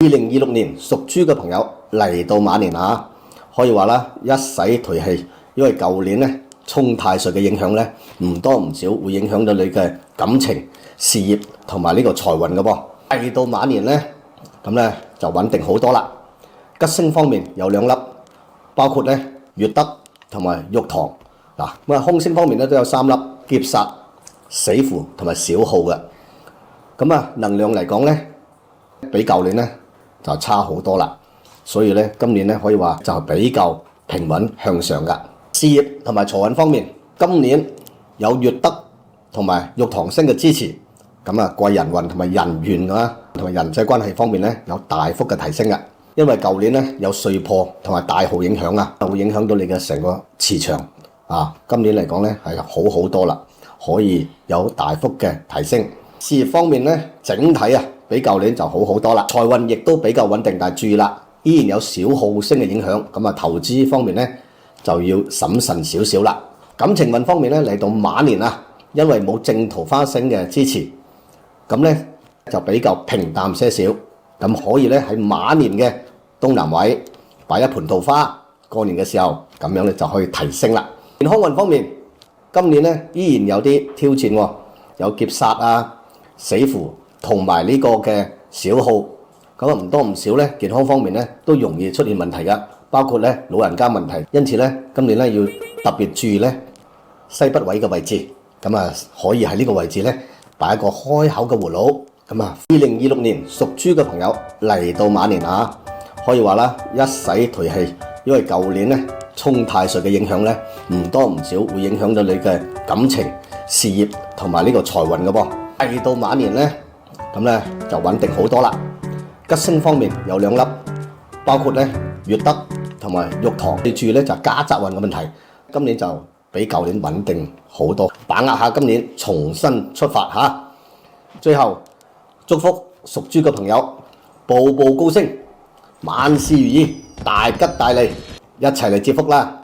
2026年屬豬嘅朋友嚟到馬年啊，可以話啦，一洗頹氣，因為舊年咧沖太歲嘅影響咧唔多唔少，會影響到你嘅感情、事業同埋呢個財運嘅噃。嚟到馬年咧，咁咧就穩定好多啦。吉星方面有兩粒，包括咧月德同埋玉堂嗱。咁啊，凶星方面咧都有三粒，劫煞、死符同埋小耗嘅。咁啊，能量嚟講咧，比舊年咧就差好多啦。所以咧，今年咧可以話就比較平穩向上噶。事業同埋財運方面，今年有月德同埋玉堂星嘅支持，咁啊貴人運同埋人緣啊，同埋人際關係方面咧有大幅嘅提升噶。因為舊年咧有歲破同埋大耗影響啊，會影響到你嘅成個磁場啊。今年嚟講咧係好多啦，可以有大幅嘅提升。事業方面咧，整體啊比舊年就好多啦。財運亦都比較穩定，但係注意啦，依然有小耗星嘅影響，咁啊投資方面咧就要審慎少少啦。感情運方面咧，嚟到馬年啊，因為冇正桃花星嘅支持，咁咧就比較平淡些少。咁可以咧喺馬年嘅東南位擺一盆桃花，過年嘅時候咁樣咧就可以提升啦。健康運方面，今年咧依然有啲挑戰喎，有劫煞啊、死符同埋呢個嘅小耗，咁啊唔多唔少咧，健康方面咧都容易出現問題噶，包括咧老人家問題。因此咧，今年咧要特別注意咧西北位嘅位置，咁啊可以喺呢個位置咧擺一個開口嘅葫蘆。咁啊，2026年屬豬嘅朋友嚟到馬年啊，可以話啦，一洗頹氣，因為舊年咧沖太歲嘅影響咧唔多唔少，會影響到你嘅感情、事業同埋呢個財運嘅噃。嚟到馬年咧，咁咧就穩定好多啦。吉星方面有兩粒，包括咧月德同埋玉堂。你注意咧就係家宅運嘅問題，今年就比舊年穩定好多，把握下今年重新出發嚇。最後祝福屬豬嘅朋友步步高升，萬事如意，大吉大利，一齊嚟接福啦！